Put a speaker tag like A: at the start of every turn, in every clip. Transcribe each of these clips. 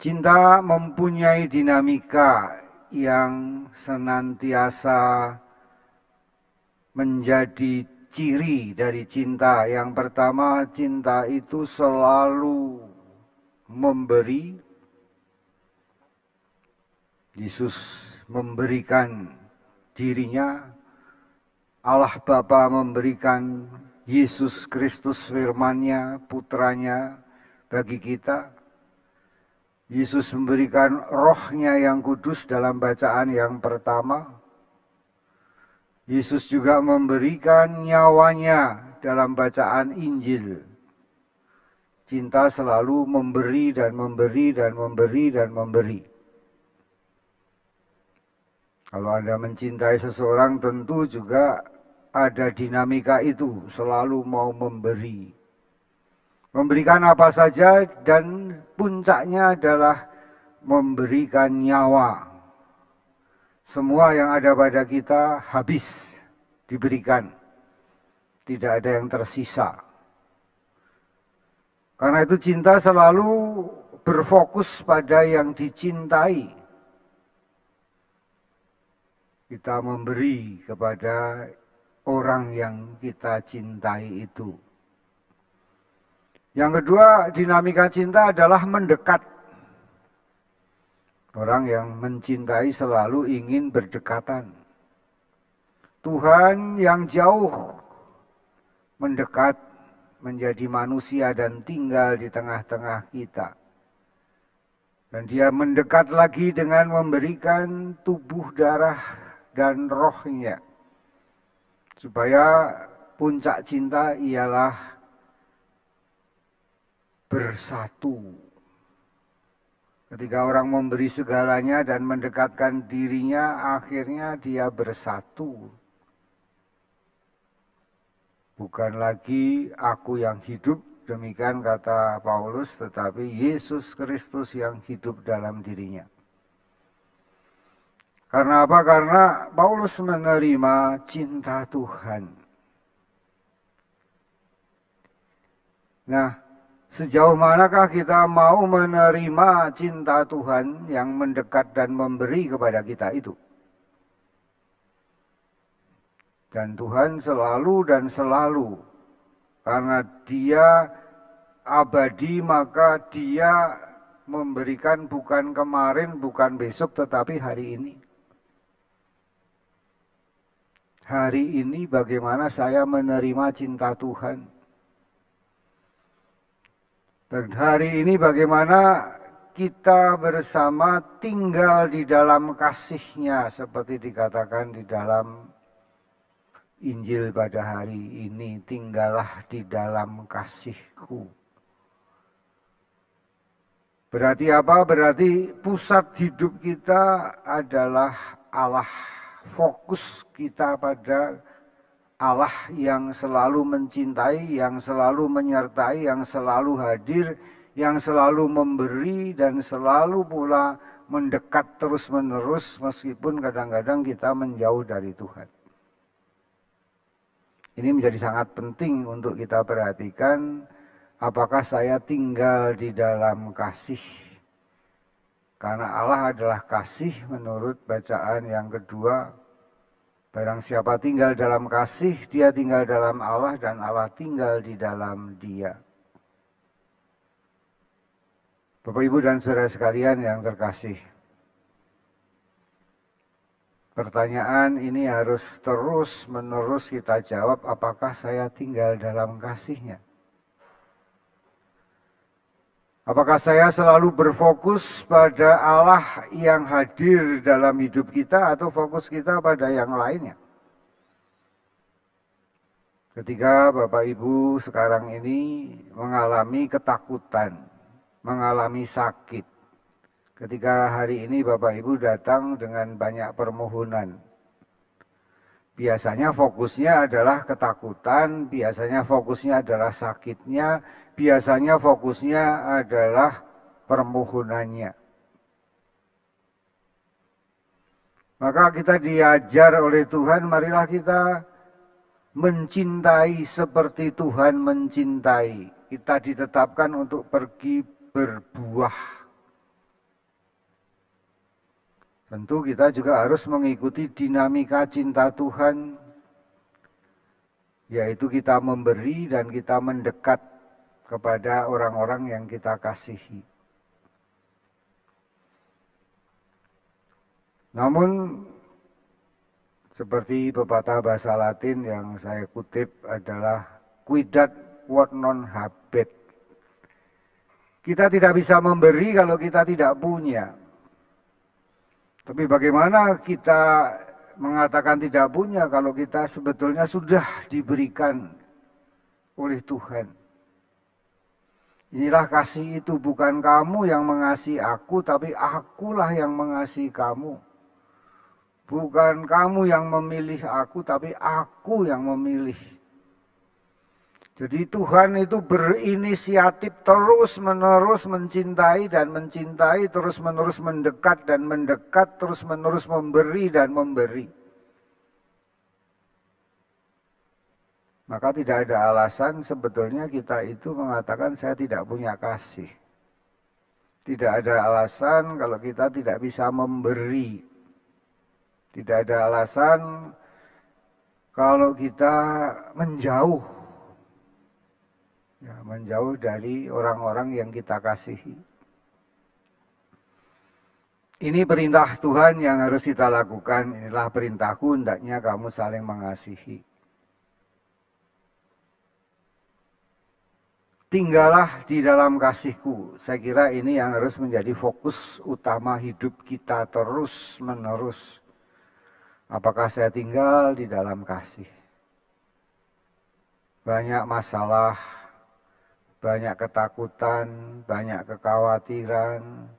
A: Cinta mempunyai dinamika yang senantiasa menjadi ciri dari cinta. Yang pertama, cinta itu selalu memberi. Yesus memberikan dirinya, Allah Bapa memberikan Yesus Kristus firman-Nya, putranya bagi kita. Yesus memberikan rohnya yang kudus dalam bacaan yang pertama. Yesus juga memberikan nyawanya dalam bacaan Injil. Cinta selalu memberi dan memberi dan memberi dan memberi. Kalau Anda mencintai seseorang tentu juga ada dinamika itu, selalu mau memberi. Memberikan apa saja dan puncaknya adalah memberikan nyawa. Semua yang ada pada kita habis diberikan. Tidak ada yang tersisa. Karena itu cinta selalu berfokus pada yang dicintai. Kita memberi kepada orang yang kita cintai itu. Yang kedua, dinamika cinta adalah mendekat. Orang yang mencintai selalu ingin berdekatan. Tuhan yang jauh mendekat menjadi manusia dan tinggal di tengah-tengah kita. Dan dia mendekat lagi dengan memberikan tubuh, darah, dan rohnya. Supaya puncak cinta ialah bersatu. Ketika orang memberi segalanya dan mendekatkan dirinya, akhirnya dia bersatu. Bukan lagi aku yang hidup, demikian kata Paulus, tetapi Yesus Kristus yang hidup dalam dirinya. Karena apa? Karena Paulus menerima cinta Tuhan. Nah, sejauh manakah kita mau menerima cinta Tuhan yang mendekat dan memberi kepada kita itu? Dan Tuhan selalu dan selalu, karena Dia abadi, maka Dia memberikan bukan kemarin, bukan besok, tetapi hari ini. Hari ini bagaimana saya menerima cinta Tuhan? Dan hari ini bagaimana kita bersama tinggal di dalam kasih-Nya, seperti dikatakan di dalam Injil pada hari ini, tinggallah di dalam kasih-Ku. Berarti apa? Berarti pusat hidup kita adalah Allah. Fokus kita pada Allah yang selalu mencintai, yang selalu menyertai, yang selalu hadir, yang selalu memberi, dan selalu pula mendekat terus-menerus meskipun kadang-kadang kita menjauh dari Tuhan. Ini menjadi sangat penting untuk kita perhatikan, apakah saya tinggal di dalam kasih. Karena Allah adalah kasih menurut bacaan yang kedua. Barang siapa tinggal dalam kasih, dia tinggal dalam Allah dan Allah tinggal di dalam dia. Bapak, Ibu, dan saudara sekalian yang terkasih. Pertanyaan ini harus terus-menerus kita jawab, apakah saya tinggal dalam kasih-Nya? Apakah saya selalu berfokus pada Allah yang hadir dalam hidup kita atau fokus kita pada yang lainnya? Ketika Bapak Ibu sekarang ini mengalami ketakutan, mengalami sakit. Ketika hari ini Bapak Ibu datang dengan banyak permohonan. Biasanya fokusnya adalah ketakutan, biasanya fokusnya adalah sakitnya, biasanya fokusnya adalah permohonannya. Maka kita diajar oleh Tuhan, marilah kita mencintai seperti Tuhan mencintai. Kita ditetapkan untuk pergi berbuah. Tentu kita juga harus mengikuti dinamika cinta Tuhan, yaitu kita memberi dan kita mendekat kepada orang-orang yang kita kasihi. Namun, seperti pepatah bahasa Latin yang saya kutip adalah quidat quod non habet. Kita tidak bisa memberi kalau kita tidak punya. Tapi bagaimana kita mengatakan tidak punya kalau kita sebetulnya sudah diberikan oleh Tuhan? Inilah kasih itu, bukan kamu yang mengasihi aku, tapi akulah yang mengasihi kamu. Bukan kamu yang memilih aku, tapi aku yang memilih. Jadi Tuhan itu berinisiatif terus-menerus mencintai dan mencintai, terus-menerus mendekat dan mendekat, terus-menerus memberi dan memberi. Maka tidak ada alasan sebetulnya kita itu mengatakan saya tidak punya kasih. Tidak ada alasan kalau kita tidak bisa memberi. Tidak ada alasan kalau kita menjauh. Ya, menjauh dari orang-orang yang kita kasihi. Ini perintah Tuhan yang harus kita lakukan. Inilah perintahku, hendaknya kamu saling mengasihi. Tinggallah di dalam kasihku. Saya kira ini yang harus menjadi fokus utama hidup kita terus menerus. Apakah saya tinggal di dalam kasih? Banyak masalah, banyak ketakutan, banyak kekhawatiran,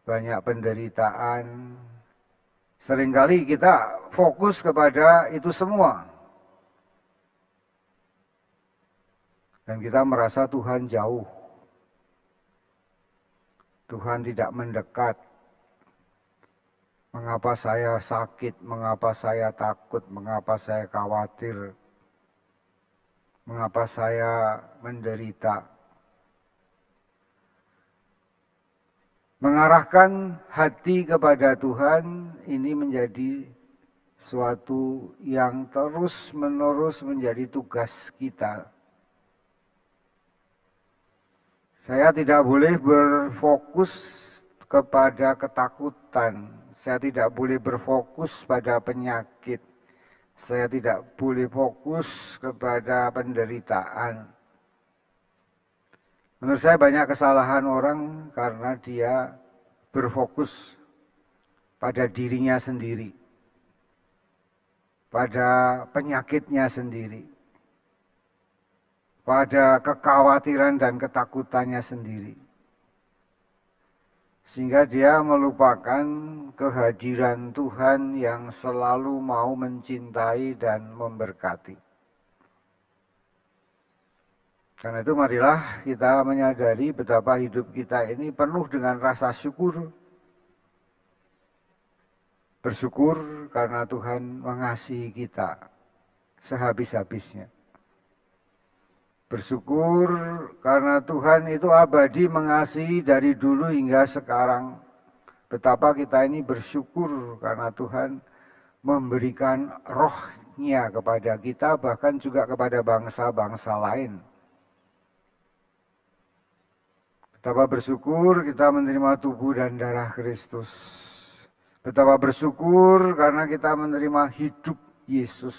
A: banyak penderitaan. Seringkali kita fokus kepada itu semua. Dan kita merasa Tuhan jauh. Tuhan tidak mendekat. Mengapa saya sakit, mengapa saya takut, mengapa saya khawatir, mengapa saya menderita. Mengarahkan hati kepada Tuhan ini menjadi suatu yang terus-menerus menjadi tugas kita. Saya tidak boleh berfokus kepada ketakutan. Saya tidak boleh berfokus pada penyakit. Saya tidak boleh fokus kepada penderitaan. Menurut saya banyak kesalahan orang karena dia berfokus pada dirinya sendiri. Pada penyakitnya sendiri. Pada kekhawatiran dan ketakutannya sendiri. Sehingga dia melupakan kehadiran Tuhan yang selalu mau mencintai dan memberkati. Karena itu marilah kita menyadari betapa hidup kita ini penuh dengan rasa syukur. Bersyukur karena Tuhan mengasihi kita sehabis-habisnya. Bersyukur karena Tuhan itu abadi mengasihi dari dulu hingga sekarang. Betapa kita ini bersyukur karena Tuhan memberikan rohnya kepada kita, bahkan juga kepada bangsa-bangsa lain. Betapa bersyukur kita menerima tubuh dan darah Kristus. Betapa bersyukur karena kita menerima hidup Yesus.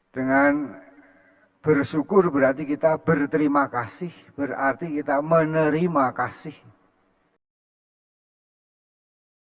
A: Dengan bersyukur berarti kita berterima kasih, berarti kita menerima kasih.